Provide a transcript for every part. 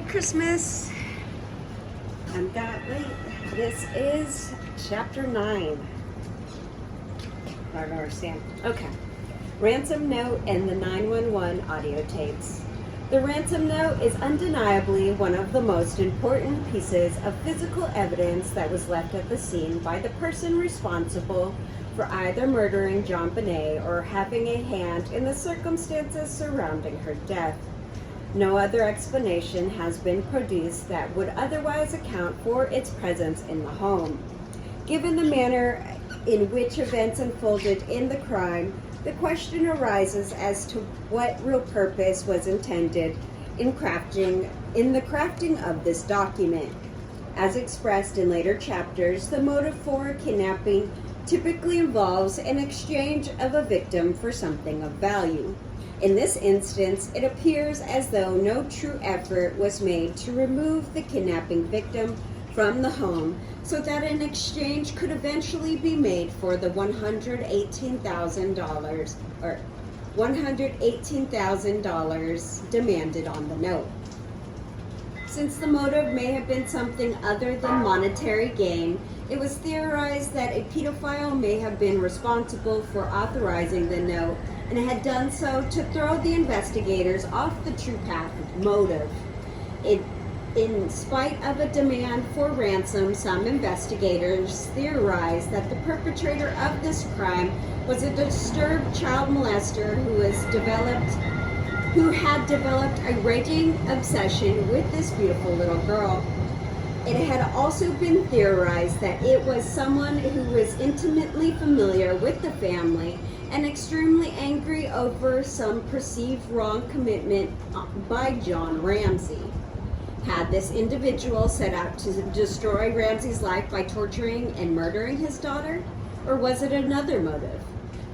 Christmas. I'm that late. This is chapter 9. Okay. Ransom note and the 911 audio tapes. The ransom note is undeniably one of the most important pieces of physical evidence that was left at the scene by the person responsible for either murdering JonBenét or having a hand in the circumstances surrounding her death. No other explanation has been produced that would otherwise account for its presence in the home. Given the manner in which events unfolded in the crime, the question arises as to what real purpose was intended in the crafting of this document. As expressed in later chapters, the motive for kidnapping typically involves an exchange of a victim for something of value. In this instance, it appears as though no true effort was made to remove the kidnapping victim from the home so that an exchange could eventually be made for the $118,000 demanded on the note. Since the motive may have been something other than monetary gain, it was theorized that a pedophile may have been responsible for authorizing the note and had done so to throw the investigators off the true path of motive. In spite of a demand for ransom, some investigators theorized that the perpetrator of this crime was a disturbed child molester who had developed a raging obsession with this beautiful little girl. It had also been theorized that it was someone who was intimately familiar with the family and extremely angry over some perceived wrong commitment by John Ramsey. Had this individual set out to destroy Ramsey's life by torturing and murdering his daughter? Or was it another motive?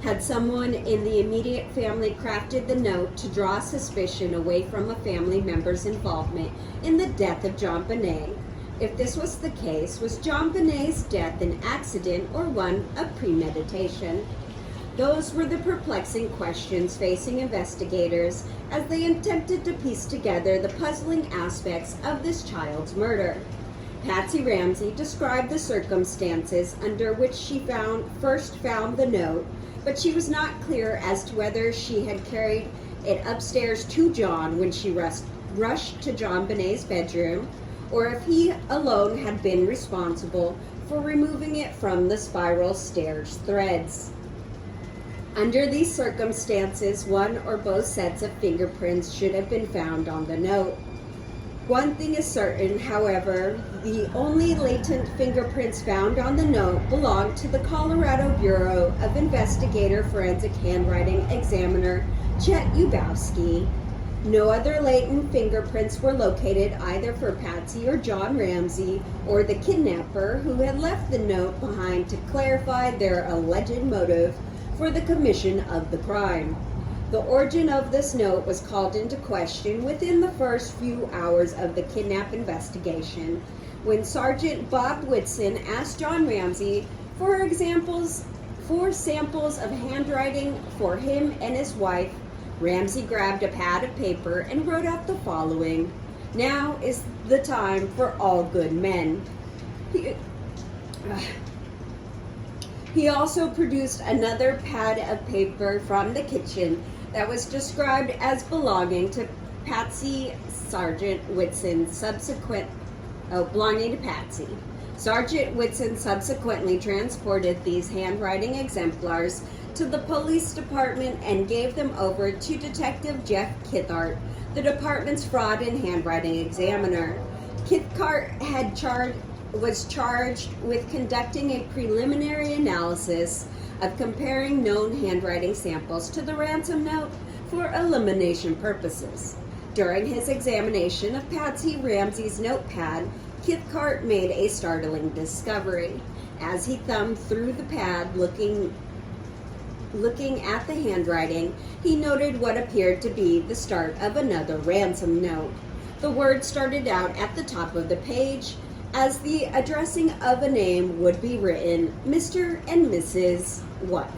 Had someone in the immediate family crafted the note to draw suspicion away from a family member's involvement in the death of JonBenét? If this was the case, was JonBenét's death an accident or one of premeditation? Those were the perplexing questions facing investigators as they attempted to piece together the puzzling aspects of this child's murder. Patsy Ramsey described the circumstances under which she first found the note, but she was not clear as to whether she had carried it upstairs to John when she rushed to JonBenét's bedroom, or if he alone had been responsible for removing it from the spiral stairs threads. Under these circumstances, one or both sets of fingerprints should have been found on the note. One thing is certain, however, the only latent fingerprints found on the note belonged to the Colorado Bureau of Investigator Forensic Handwriting Examiner Chet Ubowski. No other latent fingerprints were located either for Patsy or John Ramsey or the kidnapper who had left the note behind to clarify their alleged motive for the commission of the crime. The origin of this note was called into question within the first few hours of the kidnap investigation, when Sergeant Bob Whitson asked John Ramsey for samples of handwriting for him and his wife. Ramsey grabbed a pad of paper and wrote out the following: "Now is the time for all good men." He also produced another pad of paper from the kitchen that was described as belonging to Patsy. Sergeant Whitson subsequently transported these handwriting exemplars to the police department and gave them over to Detective Jeff Kithart, the department's fraud and handwriting examiner. Kithart was charged with conducting a preliminary analysis of comparing known handwriting samples to the ransom note for elimination purposes. During his examination of Patsy Ramsey's notepad, Kithart made a startling discovery. As he thumbed through the pad, looking at the handwriting, he noted what appeared to be the start of another ransom note. The words started out at the top of the page, as the addressing of a name would be written Mr. and Mrs. what?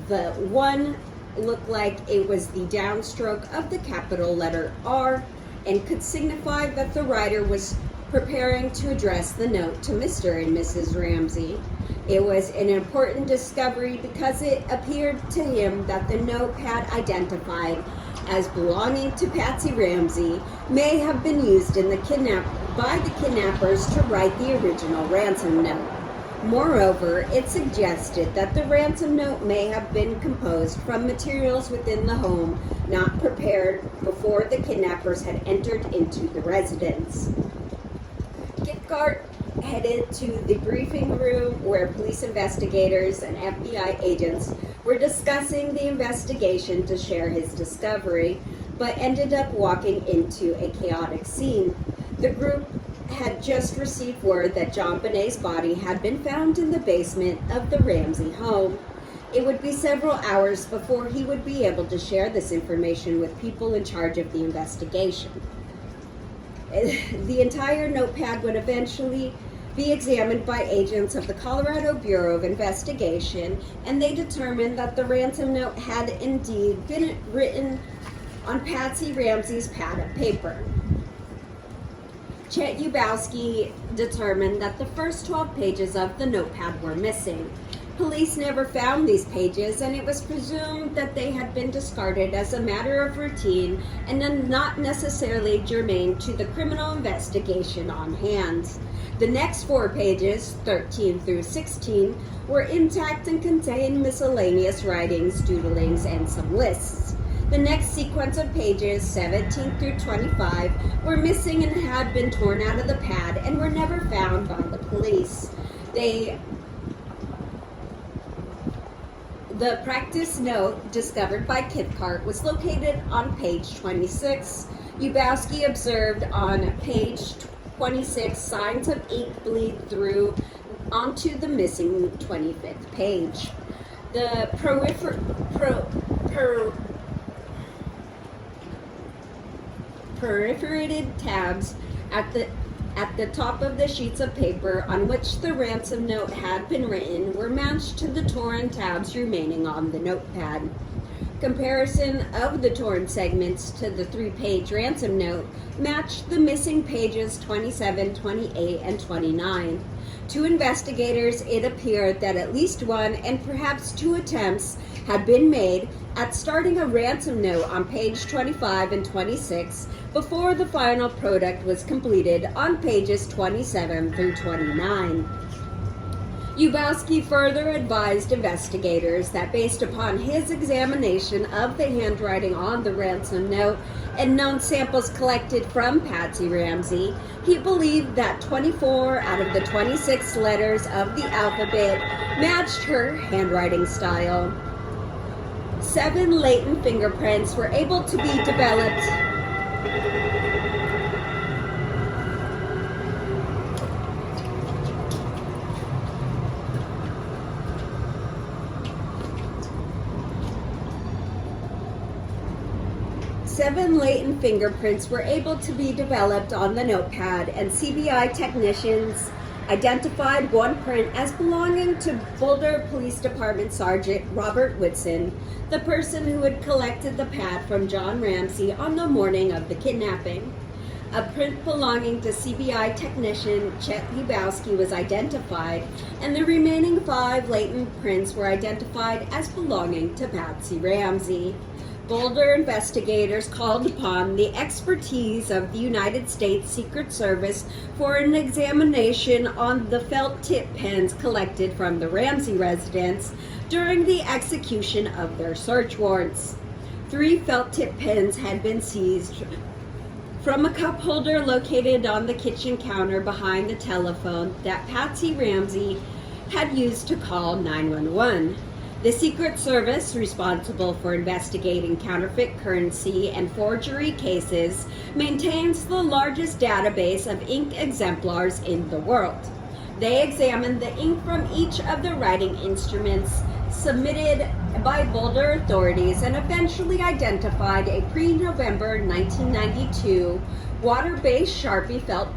The one looked like it was the downstroke of the capital letter R, and could signify that the writer was preparing to address the note to Mr. and Mrs. Ramsey. It was an important discovery because it appeared to him that the notepad identified as belonging to Patsy Ramsey may have been used by the kidnappers to write the original ransom note. Moreover, it suggested that the ransom note may have been composed from materials within the home not prepared before the kidnappers had entered into the residence. Cathcart headed to the briefing room where police investigators and FBI agents were discussing the investigation to share his discovery, but ended up walking into a chaotic scene. The group had just received word that John Bonet's body had been found in the basement of the Ramsey home. It would be several hours before he would be able to share this information with people in charge of the investigation. The entire notepad would eventually be examined by agents of the Colorado Bureau of Investigation, and they determined that the ransom note had indeed been written on Patsy Ramsey's pad of paper. Chet Ubowski determined that the first 12 pages of the notepad were missing. Police never found these pages, and it was presumed that they had been discarded as a matter of routine and not necessarily germane to the criminal investigation on hand. The next 4 pages, 13 through 16, were intact and contained miscellaneous writings, doodlings, and some lists. The next sequence of pages, 17 through 25, were missing and had been torn out of the pad and were never found by the police. The practice note discovered by Cathcart was located on page 26. Ubowski observed on page 26 signs of ink bleed through onto the missing 25th page. The perforated tabs at the top of the sheets of paper on which the ransom note had been written were matched to the torn tabs remaining on the notepad. Comparison of the torn segments to the 3-page ransom note matched the missing pages 27, 28, and 29. To investigators, it appeared that at least 1 and perhaps 2 attempts had been made at starting a ransom note on page 25 and 26 before the final product was completed on pages 27 through 29. Ubowski further advised investigators that based upon his examination of the handwriting on the ransom note and known samples collected from Patsy Ramsey, he believed that 24 out of the 26 letters of the alphabet matched her handwriting style. 7 latent fingerprints were able to be developed. Seven latent fingerprints were able to be developed on the notepad, and CBI technicians identified one print as belonging to Boulder Police Department Sergeant Robert Whitson, the person who had collected the pad from John Ramsey on the morning of the kidnapping. A print belonging to CBI technician Chet Ubowski was identified, and the remaining 5 latent prints were identified as belonging to Patsy Ramsey. Boulder investigators called upon the expertise of the United States Secret Service for an examination on the felt tip pens collected from the Ramsey residence during the execution of their search warrants. 3 felt tip pens had been seized from a cup holder located on the kitchen counter behind the telephone that Patsy Ramsey had used to call 911. The Secret Service, responsible for investigating counterfeit currency and forgery cases, maintains the largest database of ink exemplars in the world. They examined the ink from each of the writing instruments submitted by Boulder authorities and eventually identified a pre-November 1992 water-based Sharpie felt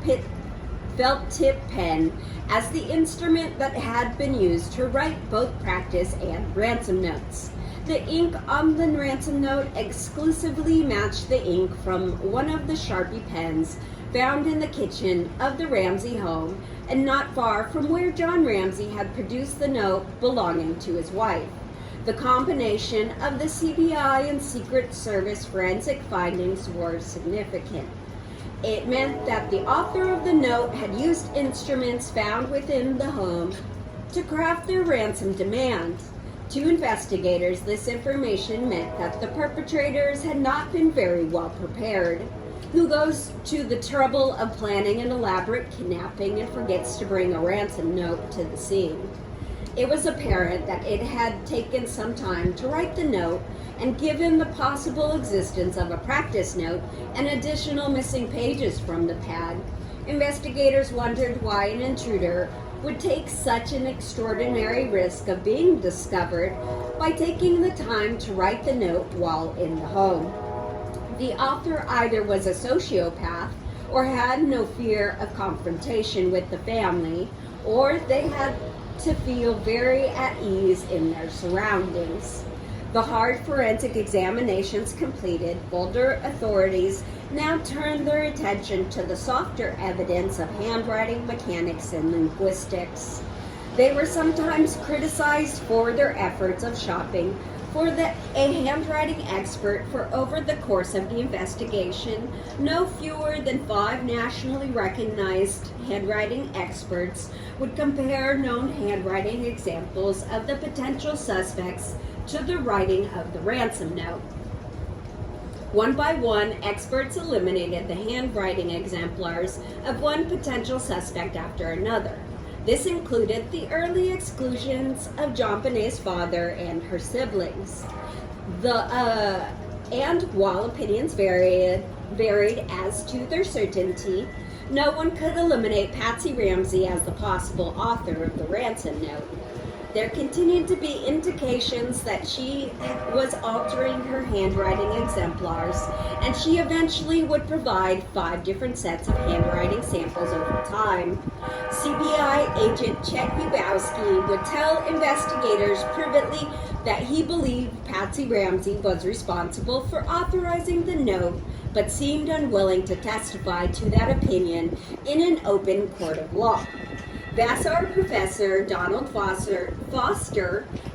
tip pen as the instrument that had been used to write both practice and ransom notes. The ink on the ransom note exclusively matched the ink from one of the Sharpie pens found in the kitchen of the Ramsey home and not far from where John Ramsey had produced the note belonging to his wife. The combination of the CBI and Secret Service forensic findings were significant. It meant that the author of the note had used instruments found within the home to craft their ransom demand. To investigators, this information meant that the perpetrators had not been very well prepared. Who goes to the trouble of planning an elaborate kidnapping and forgets to bring a ransom note to the scene? It was apparent that it had taken some time to write the note, and given the possible existence of a practice note and additional missing pages from the pad, investigators wondered why an intruder would take such an extraordinary risk of being discovered by taking the time to write the note while in the home. The author either was a sociopath or had no fear of confrontation with the family, or they had to feel very at ease in their surroundings. The hard forensic examinations completed, Boulder authorities now turned their attention to the softer evidence of handwriting mechanics and linguistics. They were sometimes criticized for their efforts of shopping for a handwriting expert. For over the course of the investigation, no fewer than 5 nationally recognized handwriting experts would compare known handwriting examples of the potential suspects to the writing of the ransom note. One by one, experts eliminated the handwriting exemplars of one potential suspect after another. This included the early exclusions of JonBenét's father and her siblings. And while opinions varied as to their certainty, no one could eliminate Patsy Ramsey as the possible author of the ransom note. There continued to be indications that she was altering her handwriting exemplars, and she eventually would provide 5 different sets of handwriting samples over time. CBI agent Chet Ubowski would tell investigators privately that he believed Patsy Ramsey was responsible for authorizing the note, but seemed unwilling to testify to that opinion in an open court of law. Vassar professor Donald Foster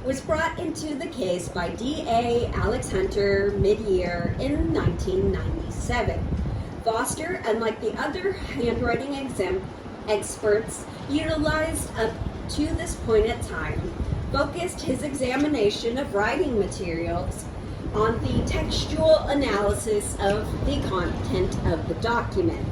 was brought into the case by D.A. Alex Hunter mid-year in 1997. Foster, unlike the other handwriting experts utilized up to this point in time, focused his examination of writing materials on the textual analysis of the content of the document.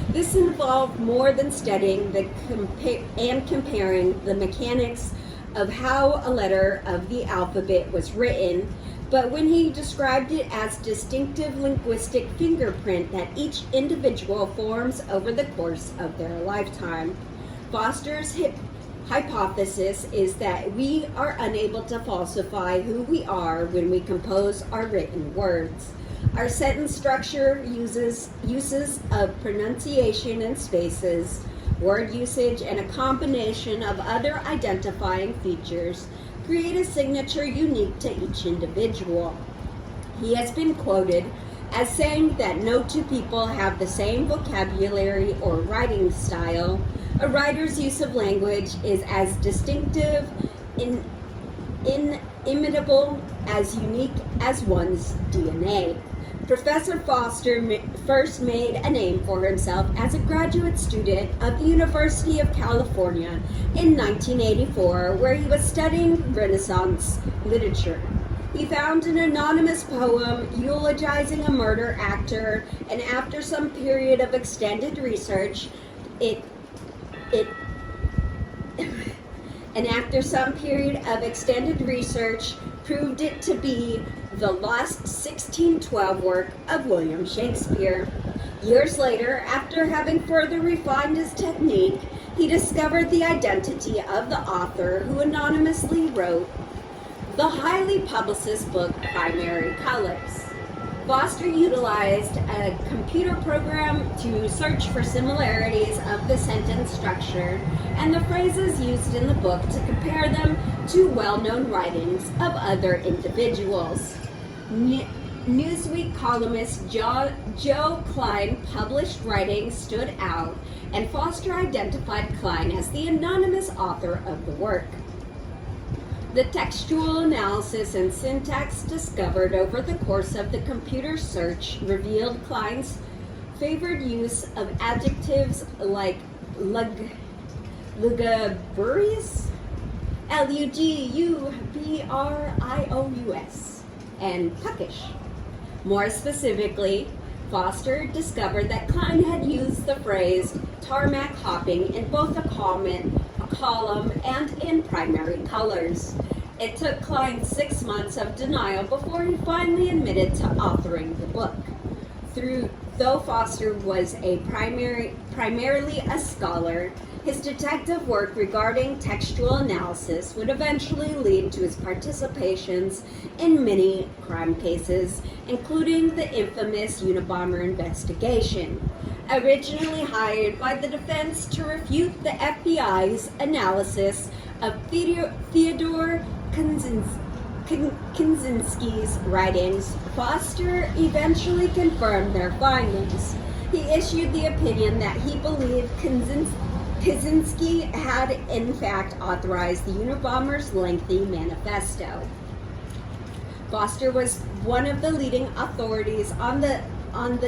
This involved more than studying and comparing the mechanics of how a letter of the alphabet was written, but when he described it as distinctive linguistic fingerprint that each individual forms over the course of their lifetime. Foster's hypothesis is that we are unable to falsify who we are when we compose our written words. Our sentence structure uses of pronunciation and spaces, word usage, and a combination of other identifying features create a signature unique to each individual. He has been quoted as saying that no 2 people have the same vocabulary or writing style. A writer's use of language is as distinctive, inimitable, as unique as one's DNA. Professor Foster first made a name for himself as a graduate student of the University of California in 1984, where he was studying Renaissance literature. He found an anonymous poem eulogizing a murder actor, and after some period of extended research, proved it to be the lost 1612 work of William Shakespeare. Years later, after having further refined his technique, he discovered the identity of the author, who anonymously wrote the highly publicized book Primary Colors. Foster utilized a computer program to search for similarities of the sentence structure and the phrases used in the book to compare them to well-known writings of other individuals. Newsweek columnist Joe Klein published writings stood out, and Foster identified Klein as the anonymous author of the work. The textual analysis and syntax discovered over the course of the computer search revealed Klein's favored use of adjectives like lugubrious, lugubrious, and puckish. More specifically, Foster discovered that Klein had used the phrase tarmac hopping in both a column and in primary colors. It took Klein 6 months of denial before he finally admitted to authoring the book. Though Foster was primarily a scholar, his detective work regarding textual analysis would eventually lead to his participations in many crime cases, including the infamous Unabomber investigation. Originally hired by the defense to refute the FBI's analysis of Theodore Kaczynski's writings, Foster eventually confirmed their findings. He issued the opinion that he believed Kaczynski had in fact authorized the Unabomber's lengthy manifesto. Foster was one of the leading authorities on the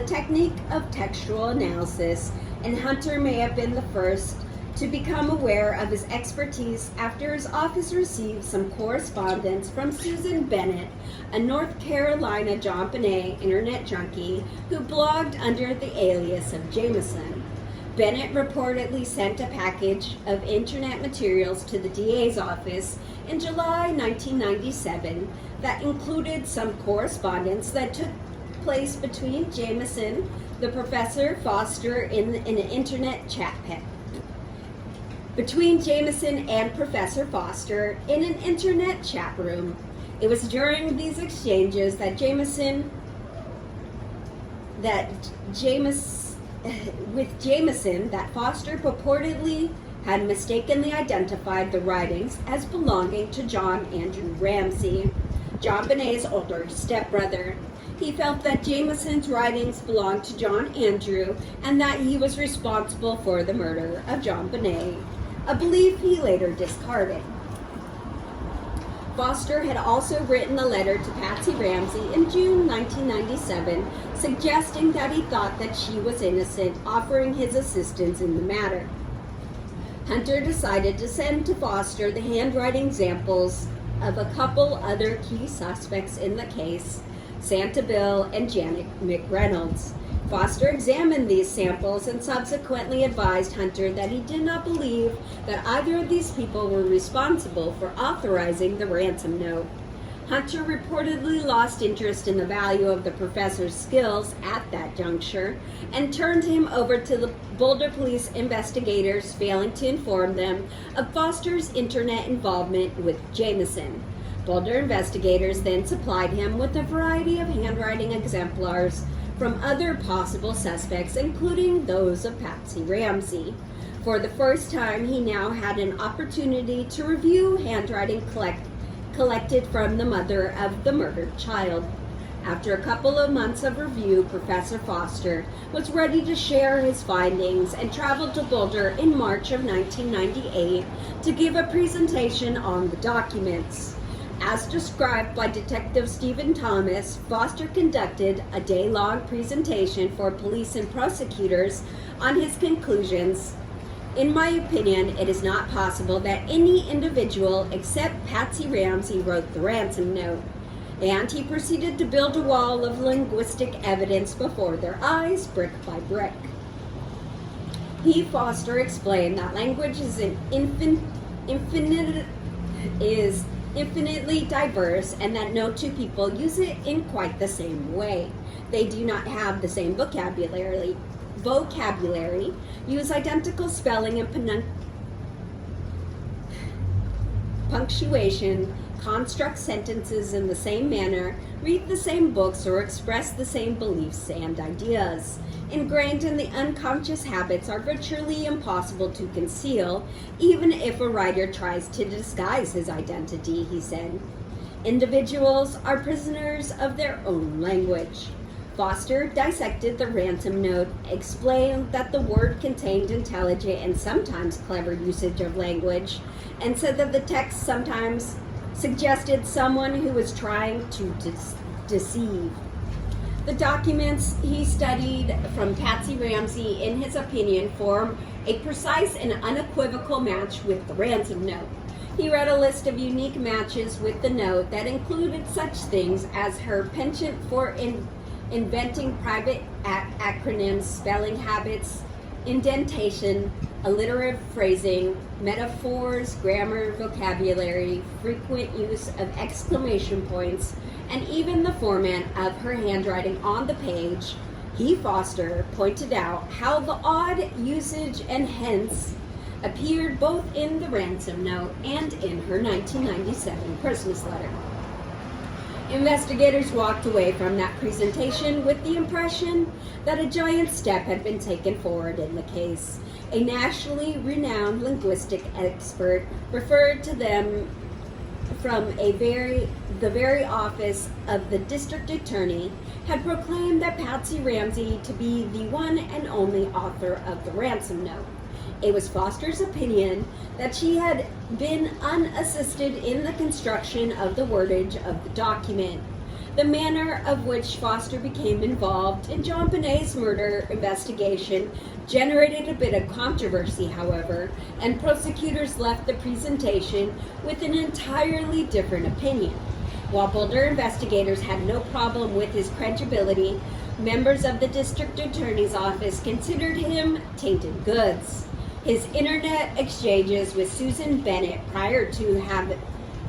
technique of textual analysis, and Hunter may have been the first to become aware of his expertise after his office received some correspondence from Susan Bennett, a North Carolina JonBenét internet junkie who blogged under the alias of Jameson. Bennett reportedly sent a package of internet materials to the DA's office in July 1997 that included some correspondence that took place between Jameson, the Professor Foster in an internet chat pet. Between Jameson and Professor Foster in an internet chat room. It was during these exchanges that Jameson that Foster purportedly had mistakenly identified the writings as belonging to John Andrew Ramsey, JonBenét's older stepbrother. He felt that Jameson's writings belonged to John Andrew and that he was responsible for the murder of JonBenét, a belief he later discarded. Foster had also written a letter to Patsy Ramsey in June 1997 suggesting that he thought that she was innocent, offering his assistance in the matter. Hunter decided to send to Foster the handwriting examples of a couple other key suspects in the case, Santa Bill and Janet McReynolds. Foster examined these samples and subsequently advised Hunter that he did not believe that either of these people were responsible for authorizing the ransom note. Hunter reportedly lost interest in the value of the professor's skills at that juncture and turned him over to the Boulder police investigators, failing to inform them of Foster's internet involvement with Jameson. Boulder investigators then supplied him with a variety of handwriting exemplars from other possible suspects, including those of Patsy Ramsey. For the first time, he now had an opportunity to review handwriting collected from the mother of the murdered child. After a couple of months of review, Professor Foster was ready to share his findings and traveled to Boulder in March of 1998 to give a presentation on the documents. As described by Detective Stephen Thomas, Foster conducted a day-long presentation for police and prosecutors on his conclusions. In my opinion, it is not possible that any individual except Patsy Ramsey wrote the ransom note. And he proceeded to build a wall of linguistic evidence before their eyes, brick by brick. Foster explained that language is infinitely diverse and that no two people use it in quite the same way. They do not have the same vocabulary, use identical spelling and punctuation, construct sentences in the same manner, read the same books, or express the same beliefs and ideas. Ingrained in the unconscious habits are virtually impossible to conceal, even if a writer tries to disguise his identity, he said. Individuals are prisoners of their own language. Foster dissected the ransom note, explained that the word contained intelligent and sometimes clever usage of language, and said that the text sometimes suggested someone who was trying to deceive. The documents he studied from Patsy Ramsey, in his opinion, form a precise and unequivocal match with the ransom note. He read a list of unique matches with the note that included such things as her penchant for inventing private acronyms, spelling habits, indentation, alliterative phrasing, metaphors, grammar, vocabulary, frequent use of exclamation points, and even the format of her handwriting on the page. He, Foster, pointed out how the odd usage and hence appeared both in the ransom note and in her 1997 Christmas letter. Investigators walked away from that presentation with the impression that a giant step had been taken forward in the case. A nationally renowned linguistic expert referred to them from the very office of the district attorney had proclaimed that Patsy Ramsey to be the one and only author of the ransom note. It was Foster's opinion that she had been unassisted in the construction of the wordage of the document. The manner of which Foster became involved in JonBenét's murder investigation generated a bit of controversy, however, and prosecutors left the presentation with an entirely different opinion. While Boulder investigators had no problem with his credibility, members of the district attorney's office considered him tainted goods. His internet exchanges with Susan Bennett prior to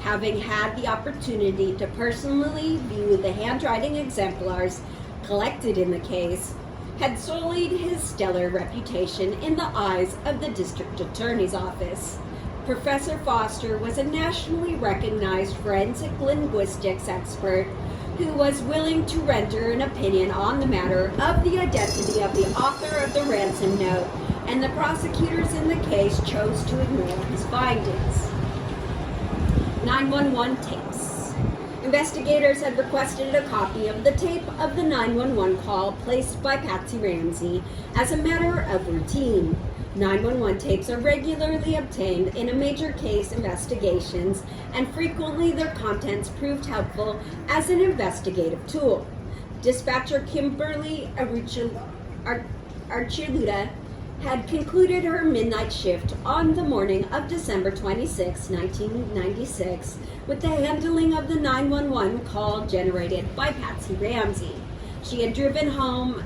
having had the opportunity to personally view the handwriting exemplars collected in the case had sullied his stellar reputation in the eyes of the district attorney's office. Professor Foster was a nationally recognized forensic linguistics expert who was willing to render an opinion on the matter of the identity of the author of the ransom note, and the prosecutors in the case chose to ignore his findings. 911 tapes. Investigators had requested a copy of the tape of the 911 call placed by Patsy Ramsey as a matter of routine. 911 tapes are regularly obtained in a major case investigations, and frequently their contents proved helpful as an investigative tool. Dispatcher Kimberly Archuleta had concluded her midnight shift on the morning of December 26, 1996, with the handling of the 911 call generated by Patsy Ramsey. She had driven home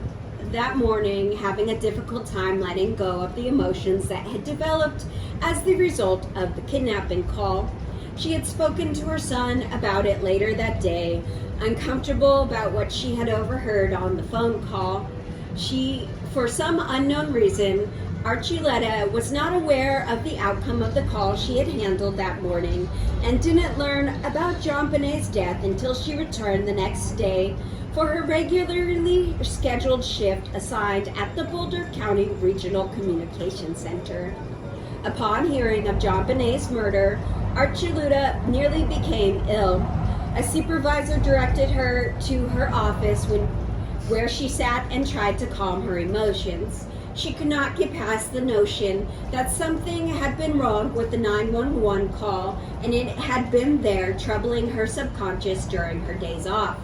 that morning, having a difficult time letting go of the emotions that had developed as the result of the kidnapping call. She had spoken to her son about it later that day, uncomfortable about what she had overheard on the phone call. For some unknown reason, Archuleta was not aware of the outcome of the call she had handled that morning and didn't learn about JonBenét's death until she returned the next day for her regularly scheduled shift assigned at the Boulder County Regional Communication Center. Upon hearing of JonBenét's murder, Archuleta nearly became ill. A supervisor directed her to her office where she sat and tried to calm her emotions. She could not get past the notion that something had been wrong with the 911 call, and it had been there troubling her subconscious during her days off.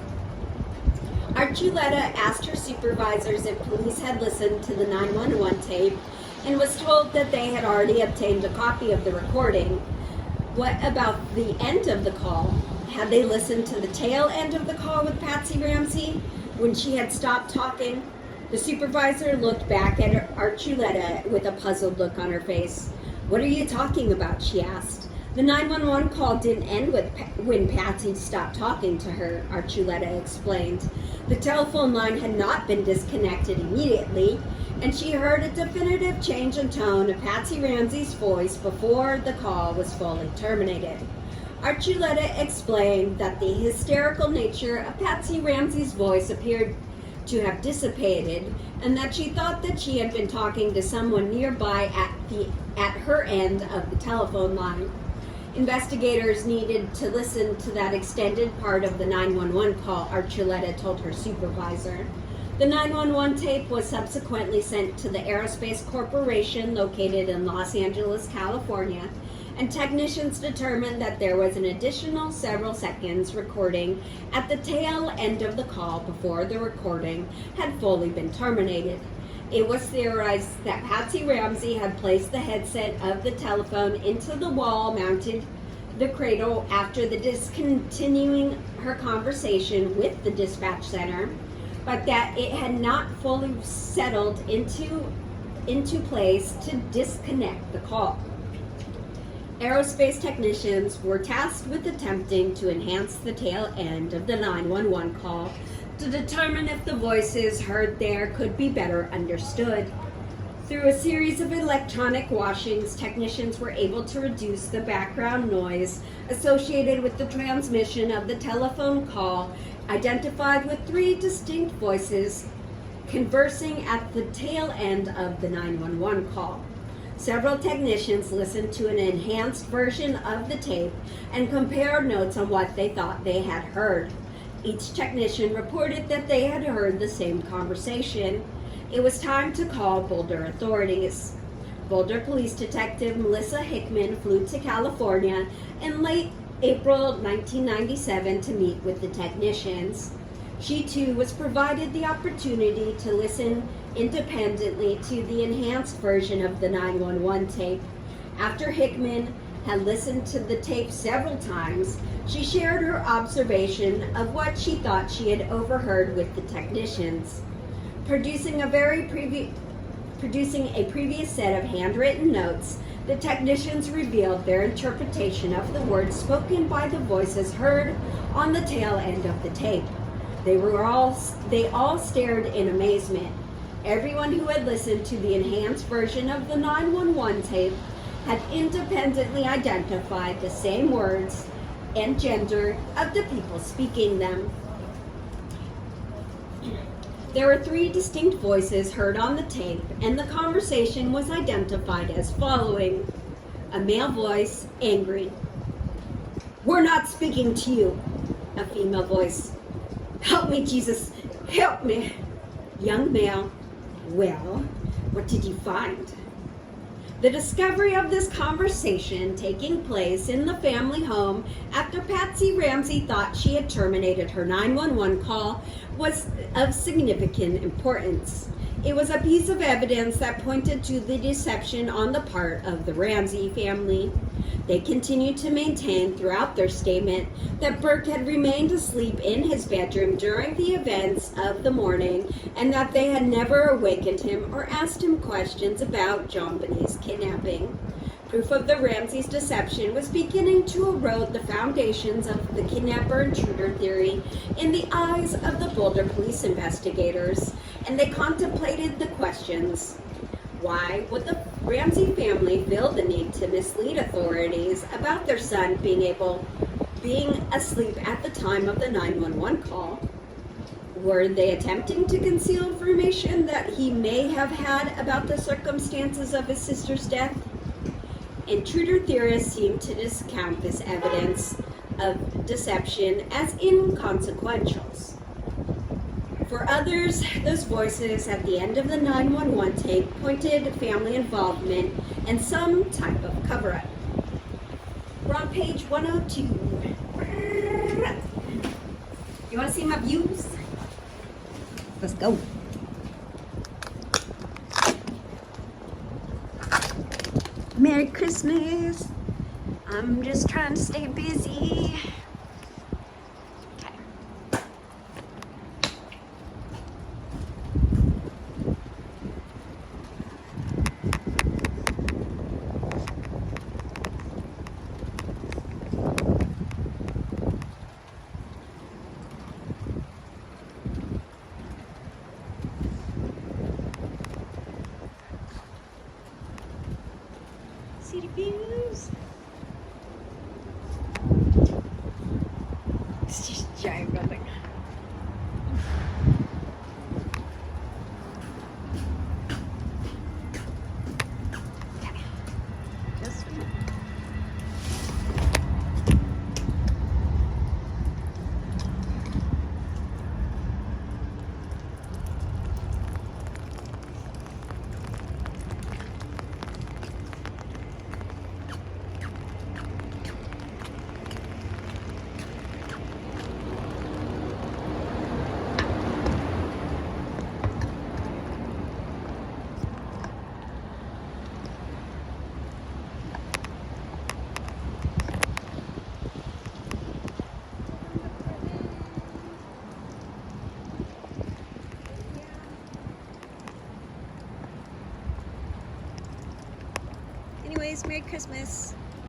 Archuleta asked her supervisors if police had listened to the 911 tape and was told that they had already obtained a copy of the recording. What about the end of the call? Had they listened to the tail end of the call with Patsy Ramsey? When she had stopped talking, the supervisor looked back at Archuleta with a puzzled look on her face. "What are you talking about?" she asked. "The 911 call didn't end when Patsy stopped talking to her," Archuleta explained. "The telephone line had not been disconnected immediately, and she heard a definitive change in tone of Patsy Ramsey's voice before the call was fully terminated." Archuleta explained that the hysterical nature of Patsy Ramsey's voice appeared to have dissipated, and that she thought that she had been talking to someone nearby at her end of the telephone line. Investigators needed to listen to that extended part of the 911 call, Archuleta told her supervisor. The 911 tape was subsequently sent to the Aerospace Corporation located in Los Angeles, California, and technicians determined that there was an additional several seconds recording at the tail end of the call before the recording had fully been terminated. It was theorized that Patsy Ramsey had placed the headset of the telephone into the wall-mounted the cradle after the discontinuing her conversation with the dispatch center, but that it had not fully settled into place to disconnect the call. Aerospace technicians were tasked with attempting to enhance the tail end of the 911 call to determine if the voices heard there could be better understood. Through a series of electronic washings, technicians were able to reduce the background noise associated with the transmission of the telephone call, identified with 3 distinct voices conversing at the tail end of the 911 call. Several technicians listened to an enhanced version of the tape and compared notes on what they thought they had heard. Each technician reported that they had heard the same conversation. It was time to call Boulder authorities. Boulder Police Detective Melissa Hickman flew to California in late April 1997 to meet with the technicians. She too was provided the opportunity to listen independently to the enhanced version of the 911 tape. After Hickman had listened to the tape several times, she shared her observation of what she thought she had overheard with the technicians. Producing a previous set of handwritten notes, the technicians revealed their interpretation of the words spoken by the voices heard on the tail end of the tape. They all stared in amazement. Everyone who had listened to the enhanced version of the 911 tape had independently identified the same words and gender of the people speaking them. There were 3 distinct voices heard on the tape, and the conversation was identified as following. A male voice, angry. "We're not speaking to you." A female voice, "Help me, Jesus, help me." Young male, "Well, what did you find?" The discovery of this conversation taking place in the family home after Patsy Ramsey thought she had terminated her 911 call was of significant importance. It was a piece of evidence that pointed to the deception on the part of the Ramsey family. They continued to maintain throughout their statement that Burke had remained asleep in his bedroom during the events of the morning and that they had never awakened him or asked him questions about JonBenét's kidnapping. Proof of the Ramseys' deception was beginning to erode the foundations of the kidnapper-intruder theory in the eyes of the Boulder police investigators, and they contemplated the questions. Why would the Ramsey family feel the need to mislead authorities about their son being asleep at the time of the 911 call? Were they attempting to conceal information that he may have had about the circumstances of his sister's death? Intruder theorists seem to discount this evidence of deception as inconsequential. For others, those voices at the end of the 911 tape pointed family involvement and some type of cover-up. We're on page 102. You want to see my views? Let's go. Merry Christmas. I'm just trying to stay busy. See the views? guys. Merry Christmas.